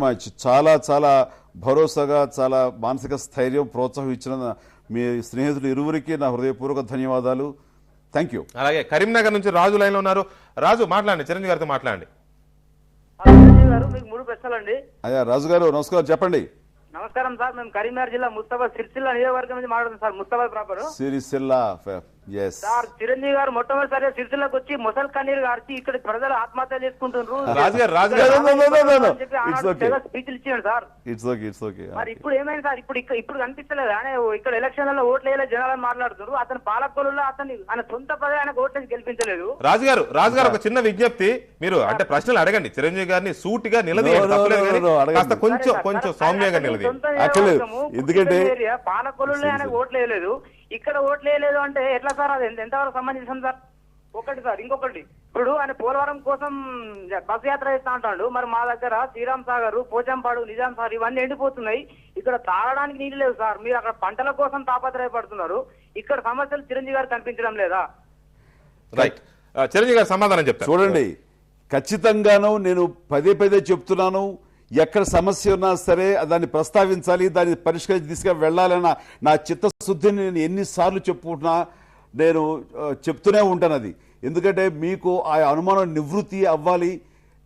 Much. చాలా చాలా భరోసాగా చాలా మానసిక స్థైర్యం ప్రోత్సాహం ఇచ్చిన మీ స్నేహితులు ఇరువురికి నా హృదయపూర్వక ధన్యవాదాలు. Thank you. అలాగే కరీంనగర్ నుంచి రాజు లైన్ లో ఉన్నారు. రాజు మాట్లాడండి, చిరంజీవి గారితో మాట్లాడండి. మీకు 3 ప్రశ్నలండి. అయ్యా రాజు గారు నమస్కారం, చెప్పండి. నమస్కారం సార్, మేము కరీంనగర్ జిల్లా ముస్తాబాద్ సిరిసిల్ల నియోజకవర్గం నుంచి మాట్లాడుతున్నాం sir. Mustabad proper Sircilla. Sir, Chiranjeevi గారు మొట్టమొదటిసారి సిరిసిల్లకు వచ్చి ముసల్ కన్నీరు గార్చి ఇక్కడ ప్రజలు ఆత్మహత్య చేసుకుంటున్నారు స్పీచ్లు ఇచ్చాడు సార్. మరి ఇప్పుడు ఏమైంది సార్? ఇప్పుడు కనిపిస్తలేదు. ఆయన ఇక్కడ ఎలక్షన్లలో ఓట్లు వేయలే జనాలను మాట్లాడుతున్నారు. అతని పాలకులలో అతన్ని ఆయన సొంత ప్రజలు ఆయన ఓట్లేసి గెలిపించలేదు. రాజు గారు ఒక చిన్న విజ్ఞప్తి, మీరు అంటే ప్రశ్నలు అడగండి, చిరంజీవి గారిని సూటిగా నిలదీయండి, కొంచెం సౌమ్యంగా నిలదీయండి. ఎందుకంటే పాలకులలో ఆయన ఓట్లు వేయలేదు, ఇక్కడ ఓట్లు వేయలేదు అంటే ఎట్లా సార్? అది ఎంతవరకు సంబంధించాం సార్? ఒకటి సార్, ఇంకొకటి, ఇప్పుడు ఆయన పోలవరం కోసం బస్ యాత్ర చేస్తా అంటాడు. మరి మా దగ్గర శ్రీరామ్ సాగర్, పోచంపాడు, నిజాం సాగర్ ఇవన్నీ ఎండిపోతున్నాయి. ఇక్కడ తాగడానికి నీళ్ళు లేవు సార్. మీరు అక్కడ పంటల కోసం తాపత్రయపడుతున్నారు. ఇక్కడ సమస్యలు చిరంజీవి గారు కనిపించడం లేదా? రైట్, చిరంజీవి గారు సమాధానం చెప్తారు. చూడండి, ఖచ్చితంగాను నేను పదే పదే చెప్తున్నాను, ఎక్కడ సమస్య ఉన్నా సరే దాన్ని ప్రస్తావించాలి, దాన్ని పరిష్కరించి తీసుకు వెళ్ళాలన్న నా చిత్తశుద్ధిని నేను ఎన్నిసార్లు చెప్పుకుంటున్నా, నేను చెప్తూనే ఉంటాను. అది ఎందుకంటే మీకు ఆ అనుమానం నివృత్తి అవ్వాలి.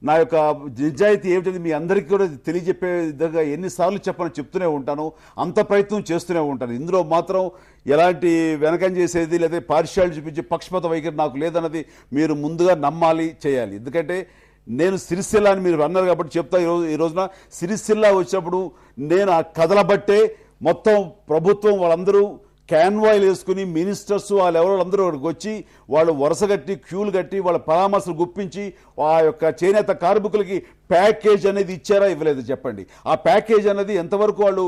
నా యొక్క నిజాయితీ ఏమిటది మీ అందరికీ కూడా తెలియజెప్పే విధంగా ఎన్నిసార్లు చెప్తూనే ఉంటాను, అంత ప్రయత్నం చేస్తూనే ఉంటాను. ఇందులో మాత్రం ఎలాంటి వెనకం చేసేది లేదా పార్షియాలిటీ చూపించే పక్షపాత వైఖరి నాకు లేదన్నది మీరు ముందుగా నమ్మాలి, చేయాలి. ఎందుకంటే నేను సిరిసిల్ల అని మీరు అన్నారు కాబట్టి చెప్తా. ఈ రోజున సిరిసిల్ల వచ్చినప్పుడు నేను ఆ కథలబట్టే మొత్తం ప్రభుత్వం వాళ్ళందరూ క్యాన్వాయిలు వేసుకుని మినిస్టర్స్ వాళ్ళందరూ వచ్చి వాళ్ళు వరుస కట్టి క్యూలు కట్టి వాళ్ళ పరామర్శలు గుప్పించి ఆ యొక్క చేనేత కార్మికులకి ప్యాకేజ్ అనేది ఇచ్చారా ఇవ్వలేదు చెప్పండి. ఆ ప్యాకేజ్ అనేది ఎంతవరకు వాళ్ళు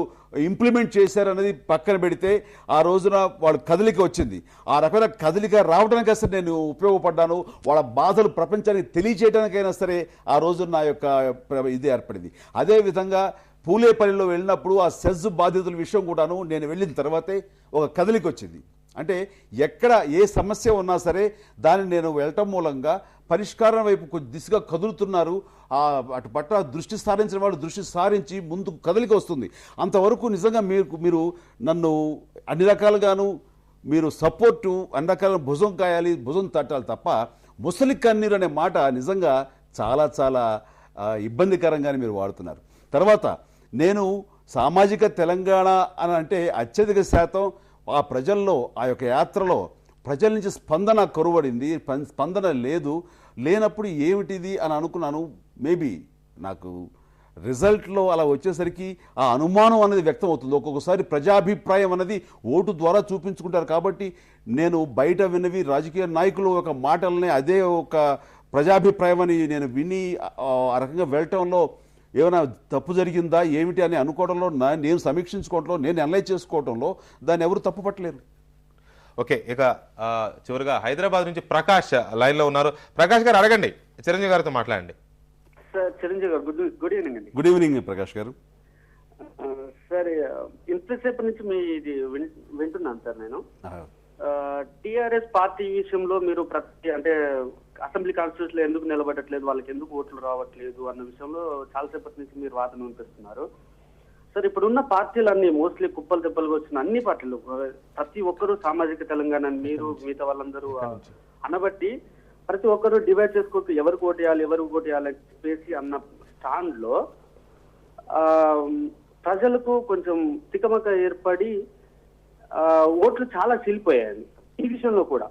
ఇంప్లిమెంట్ చేశారనేది పక్కన పెడితే ఆ రోజున వాళ్ళు కదలిక వచ్చింది. ఆ రకమైన కదలిక రావడానికైనా సరే నేను ఉపయోగపడ్డాను. వాళ్ళ బాధలు ప్రపంచానికి తెలియజేయడానికైనా సరే ఆ రోజు నా యొక్క ఇది ఏర్పడింది. అదేవిధంగా పూలేపల్లిలో వెళ్ళినప్పుడు ఆ సెజ్ బాధితుల విషయం కూడాను నేను వెళ్ళిన తర్వాతే ఒక కదలిక వచ్చింది. అంటే ఎక్కడ ఏ సమస్య ఉన్నా సరే దాన్ని నేను వెళ్ళటం మూలంగా పరిష్కారం వైపు కొద్ది దిశగా కదులుతున్నారు. అటు పట్ల దృష్టి సారించిన వాళ్ళు దృష్టి సారించి ముందుకు కదలిక వస్తుంది. అంతవరకు నిజంగా మీరు నన్ను అన్ని రకాలుగాను మీరు సపోర్టు అన్ని రకాల భుజం కాయాలి, భుజం తట్టాలి తప్ప ముసలి కన్నీరు అనే మాట నిజంగా చాలా చాలా ఇబ్బందికరంగానే మీరు వాడుతున్నారు. తర్వాత నేను సామాజిక తెలంగాణ అని అంటే అత్యధిక శాతం ఆ ప్రజల్లో ఆ యొక్క యాత్రలో ప్రజల నుంచి స్పందన కరువడింది, స్పందన లేనప్పుడు ఏమిటిది అని అనుకున్నాను. మేబీ నాకు రిజల్ట్లో అలా వచ్చేసరికి ఆ అనుమానం అనేది వ్యక్తం అవుతుంది. ఒక్కొక్కసారి ప్రజాభిప్రాయం అనేది ఓటు ద్వారా చూపించుకుంటారు. కాబట్టి నేను బయట విన్నవి రాజకీయ నాయకులు ఒక మాటలనే అదే ఒక ప్రజాభిప్రాయం అని నేను విని ఆ రకంగా వెళ్ళటంలో ఏమైనా తప్పు జరిగిందా ఏమిటి అని అనుకోవడంలో, నేను సమీక్షించుకోవడంలో, నేను అనలైజ్ చేసుకోవడంలో దాన్ని ఎవరు తప్పు పట్టలేరు. ఓకే, ఇక చివరిగా హైదరాబాద్ నుంచి ప్రకాష్ లైన్ లో ఉన్నారు. ప్రకాష్ గారు అడగండి, చిరంజీవి గారితో మాట్లాడండి. సార్, చిరంజీవి గారు గుడ్ ఈవినింగ్ అండి. గుడ్ ఈవినింగ్ ప్రకాష్ గారు. సార్, ఇంతసేపు నుంచి మీ ఇది వింటున్నాను సార్. నేను టిఆర్ఎస్ పార్టీ విషయంలో మీరు అంటే అసెంబ్లీ కాన్స్టిట్యూషన్ లో ఎందుకు నిలబడట్లేదు, వాళ్ళకి ఎందుకు ఓట్లు రావట్లేదు అన్న విషయంలో చాలాసేపటి నుంచి మీరు వాదన వినిపిస్తున్నారు. సార్, ఇప్పుడున్న పార్టీలన్నీ మోస్ట్లీ కుప్పలు తెప్పలుగా వచ్చిన అన్ని పార్టీలు ప్రతి ఒక్కరూ సామాజిక తెలంగాణ మీరు మిగతా వాళ్ళందరూ అనబట్టి ప్రతి ఒక్కరూ డివైడ్ చేసుకోవచ్చు, ఎవరికి ఓటేయాలి అని చెప్పేసి అన్న స్టాండ్ లో ప్రజలకు కొంచెం తికమక ఏర్పడి ఓట్లు చాలా చీలిపోయాయి. ఈ విషయంలో కూడా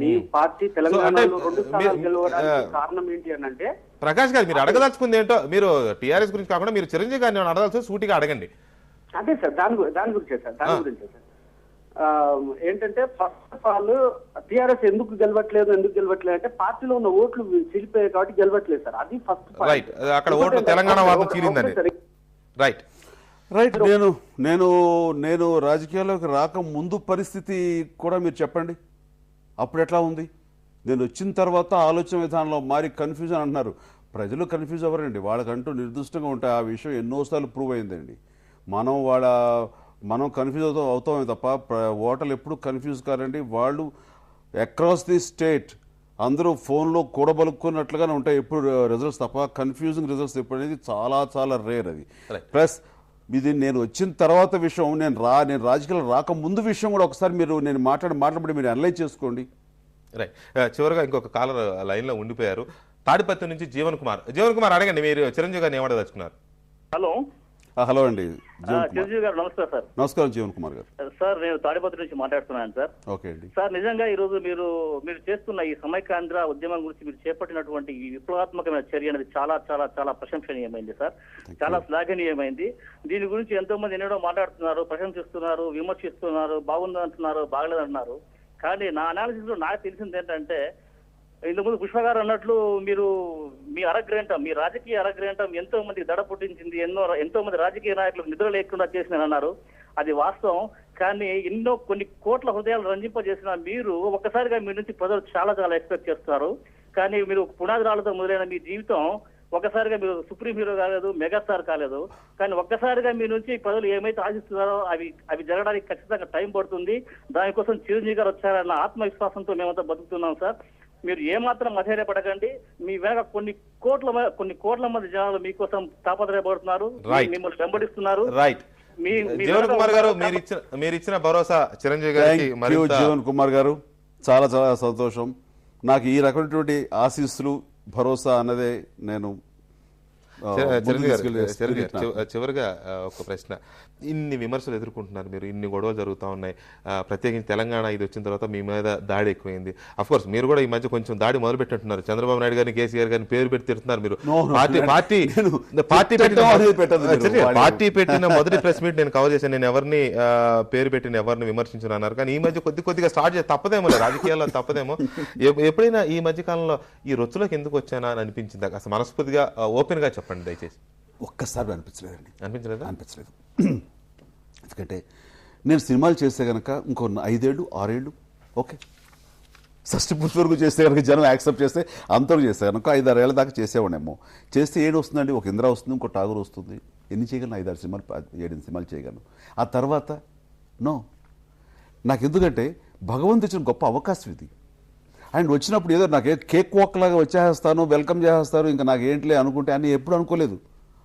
మీ పార్టీ తెలంగాణలో 2 స్థానాలు గెలవడానికి కారణం ఏంటి అని అంటే, ప్రకాష్ గారు మీరు అడగదలుచుకుంది ఏంటో, మీరు టిఆర్ఎస్ గురించి కాకుండా మీరు చిరంజీవి గారిని అడగాల్సి సూటిగా అడగండి. అదే సార్, దాని గురించే సార్. ఏంటంటే ఫస్ట్ ఆఫ్ ఆల్ టిఆర్ఎస్ ఎందుకు గెలవట్లేదు అంటే పార్టీలో ఉన్న ఓట్లు చీలిపోయాయి కాబట్టి గెలవట్లేదు సార్. అది ఫస్ట్ రైట్. అక్కడ ఓట్లు తెలంగాణ వాదం చీలిందండి. రైట్. నేను రాజకీయాల్లోకి రాక ముందు పరిస్థితి కూడా మీరు చెప్పండి, అప్పుడు ఎట్లా ఉంది? నేను వచ్చిన తర్వాత ఆలోచన విధానంలో మారి కన్ఫ్యూజన్ అంటున్నారు. ప్రజలు కన్ఫ్యూజ్ అవ్వరండి, వాళ్ళకంటూ నిర్దిష్టంగా ఉంటాయి. ఆ విషయం ఎన్నోసార్లు ప్రూవ్ అయిందండి. మనం కన్ఫ్యూజ్ అవుతామే తప్ప ఓటర్లు ఎప్పుడు కన్ఫ్యూజ్ కారండి. వాళ్ళు అక్రాస్ ది స్టేట్ అందరూ ఫోన్లో కూడబలుక్కున్నట్లుగానే ఉంటాయి ఎప్పుడు రిజల్ట్స్ తప్ప కన్ఫ్యూజింగ్ రిజల్ట్స్ ఎప్పుడు అనేది చాలా చాలా రేర్ అది. ప్లస్ ఇది నేను వచ్చిన తర్వాత విషయం, నేను రాజకీయాలు రాకముందు విషయం కూడా ఒకసారి మీరు నేను మాట్లాడబడి మీరు అనలైజ్ చేసుకోండి. రైట్. చివరిగా ఇంకొక కాలర్ లైన్లో ఉండిపోయారు. తాడిపత్రి నుంచి జీవన్ కుమార్ అడగండి, మీరు చిరంజీవి గారిని ఏమడదలుచుకున్నారు? హలో హలో అండి. చిరంజీవి గారు నమస్కారం సార్. నమస్కారం జీవన్ కుమార్ గారు. సార్ నేను తాడిపత్రి నుంచి మాట్లాడుతున్నాను సార్. ఓకే అండి. సార్ నిజంగా ఈ రోజు మీరు చేస్తున్న ఈ సమైక్యాంధ్ర ఉద్యమం గురించి మీరు చేపట్టినటువంటి ఈ విప్లవాత్మకమైన చర్య అనేది చాలా చాలా చాలా ప్రశంసనీయమైంది సార్. చాలా శ్లాఘనీయమైంది. దీని గురించి ఎంతో మంది ఎన్నడో మాట్లాడుతున్నారు, ప్రశంసిస్తున్నారు, విమర్శిస్తున్నారు, బాగుందంటున్నారు, బాగలేదంటున్నారు. కానీ నా అనాలిసిస్ లో నాకు తెలిసింది ఏంటంటే, ఇంతకుముందు పుష్ప గారు అన్నట్లు మీరు మీ అరగ్రేంటం, మీ రాజకీయ అరగ్రేంటం ఎంతో మందికి దడ పుట్టించింది, ఎంతో మంది రాజకీయ నాయకులకు నిద్ర లేకుండా చేసిందని అన్నారు. అది వాస్తవం. కానీ కొన్ని కోట్ల హృదయాలు రంజింపజేసిన మీరు ఒక్కసారిగా మీ నుంచి ప్రజలు చాలా చాలా ఎక్స్పెక్ట్ చేస్తున్నారు. కానీ మీరు పునాది రాళ్లతో మొదలైన మీ జీవితం ఒక్కసారిగా మీరు సుప్రీం హీరో కాలేదు, మెగాస్టార్ కాలేదు. కానీ ఒక్కసారిగా మీ నుంచి ప్రజలు ఏమైతే ఆశిస్తున్నారో అవి జరగడానికి ఖచ్చితంగా టైం పడుతుంది. దానికోసం చిరంజీవి గారు వచ్చారన్న ఆత్మవిశ్వాసంతో మేమంతా బతుకుతున్నాం సార్. మీరు ఏమాత్రం అధైర్యపడకండి. మీ వెనక కొన్ని కోట్ల మంది జనాలు మీకోసం తాపత్రయపడుతున్నారు, మిమ్మల్ని వెంబడిస్తున్నారు. రైట్. జీవన్ కుమార్ గారు, మీరు ఇచ్చిన భరోసా చిరంజీవి గారికి. జీవన్ కుమార్ గారు, చాలా చాలా సంతోషం. నాకు ఈ రకమైనటువంటి ఆశీస్సులు, భరోసా అన్నదే నేను చివరిగా ఒక ప్రశ్న. ఇన్ని విమర్శలు ఎదుర్కొంటున్నారు మీరు, ఇన్ని గొడవలు జరుగుతూ ఉన్నాయి. ప్రత్యేకించి తెలంగాణ ఇది వచ్చిన తర్వాత మీ మీద దాడి ఎక్కువైంది. అఫ్ కోర్స్ మీరు కూడా ఈ మధ్య కొంచెం దాడి మొదలు పెట్టినట్టున్నారు. చంద్రబాబు నాయుడు గారిని, కేసీఆర్ గారిని పేరు పెట్టి తిడుతున్నారు మీరు. పార్టీ పెట్టిన మొదటి ప్రెస్ మీట్ నేను కవర్ చేశాను. నేను ఎవరిని పేరు పెట్టిన ఎవరిని విమర్శించిన అన్నారు. కానీ ఈ మధ్య కొద్దిగా స్టార్ట్ చేసి తప్పదేమో, రాజకీయాల్లో తప్పదేమో. ఎప్పుడైనా ఈ మధ్య కాలంలో ఈ రొచ్చులోకి ఎందుకు వచ్చానా అని అనిపించింది? అసలు మనస్ఫూర్తిగా ఓపెన్ గా చెప్పండి దయచేసి. ఒక్కసారి అనిపించలేదు. ఎందుకంటే నేను సినిమాలు చేస్తే కనుక ఇంకో 5 ఏళ్ళు 6 ఏళ్ళు ఓకే, షష్టి పూర్తి వరకు చేస్తే కనుక జనం యాక్సెప్ట్ చేస్తే అంతవరకు చేస్తే కనుక 5-6 ఏళ్ళ దాకా చేసేవాడేమో. చేస్తే 7 వస్తుందండి, ఒక ఇంద్ర వస్తుంది, ఇంకో టాగూర్ వస్తుంది. ఎన్ని చేయగలను? 5-6 సినిమాలు, 7 సినిమాలు చేయగలను. ఆ తర్వాత నో. నాకు ఎందుకంటే భగవంతు ఇచ్చిన గొప్ప అవకాశం ఇది. అండ్ వచ్చినప్పుడు ఏదో నాకు కేక్ వాక్ లాగా వచ్చేస్తాను, వెల్కమ్ చేసేస్తారు, ఇంకా నాకు ఏంటిలే అనుకుంటే అని ఎప్పుడు అనుకోలేదు.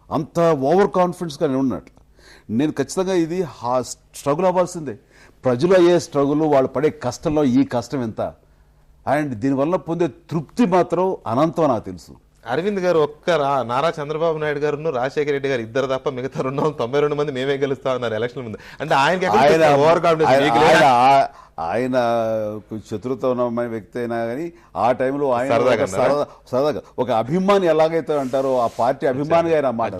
అంత ఓవర్ కాన్ఫిడెన్స్గా నేను ఉన్నట్లు. నేను ఖచ్చితంగా ఇది స్ట్రగుల్ అవ్వాల్సిందే. ప్రజలు అయ్యే స్ట్రగుల్, వాళ్ళు పడే కష్టంలో ఈ కష్టం ఎంత, అండ్ దీనివల్ల పొందే తృప్తి మాత్రం అనంతం నాకు తెలుసు. అరవింద్ గారు నారా చంద్రబాబు నాయుడు గారు, రాజశేఖర రెడ్డి గారు ఇద్దరు తప్ప మిగతా 292 మంది మేమే గెలుస్తా ఉన్నారు ఎలక్షన్ ముందు. అంటే ఆయన శత్రుత ఉన్న వ్యక్తి అయినా కానీ ఆ టైంలో ఆయన సరదాగా ఒక అభిమాని ఎలాగైతే అంటారో ఆ పార్టీ అభిమానిగా ఆయన మాట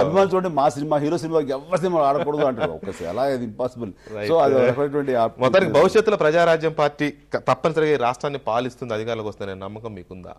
అభిమాని చూడండి. మా సినిమా హీరో సినిమాకి ఎవరి సినిమా ఆడకూడదు అంటారు. ఒకసారి అలా అది ఇంపాసిబుల్. సో అది మొత్తానికి భవిష్యత్తులో ప్రజారాజ్యం పార్టీ తప్పనిసరిగా ఈ రాష్ట్రాన్ని పాలిస్తుంది, అధికారులకు వస్తుందనే నమ్మకం మీకుందా?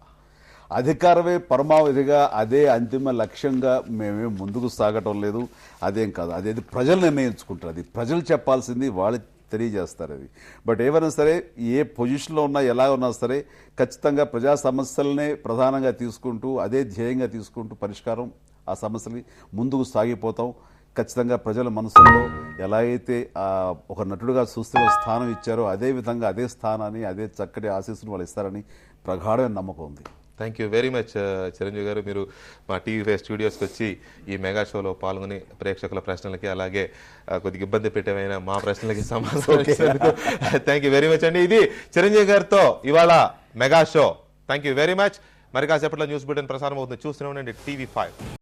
అధికారమే పరమావధిగా, అదే అంతిమ లక్ష్యంగా మేమేం ముందుకు సాగటం లేదు. అదేం కాదు, అదేది ప్రజలు నిర్ణయించుకుంటారు. అది ప్రజలు చెప్పాల్సింది, వాళ్ళు తెలియజేస్తారు అది. బట్ ఏమైనా సరే, ఏ పొజిషన్లో ఉన్నా, ఎలా ఉన్నా సరే, ఖచ్చితంగా ప్రజా సమస్యలనే ప్రధానంగా తీసుకుంటూ, అదే ధ్యేయంగా తీసుకుంటూ పరిష్కారం ఆ సమస్యని ముందుకు సాగిపోతాం. ఖచ్చితంగా ప్రజల మనసుల్లో ఎలా అయితే ఒక నటుడుగా సుస్థిర స్థానం ఇచ్చారో అదే విధంగా అదే స్థానాన్ని, అదే చక్కటి ఆశీస్సులు వాళ్ళు ఇస్తారని ప్రగాఢమైన నమ్మకం ఉంది. Thank you very much Chiranjeevi గారు. మీరు మా టీవీ స్టూడియోస్కి వచ్చి ఈ మెగా షోలో పాల్గొని ప్రేక్షకుల ప్రశ్నలకి, అలాగే కొద్దిగా ఇబ్బంది పెట్టేమైనా మా ప్రశ్నలకి సమాధానం ఇచ్చేందుకు థ్యాంక్ యూ వెరీ మచ్ అండి. ఇది చిరంజీవి గారితో ఇవాళ mega show. Thank you very much. మరి కాసేపట్లో న్యూస్ బులెటిన్ ప్రసారం అవుతుంది. చూస్తూనే ఉండండి TV5.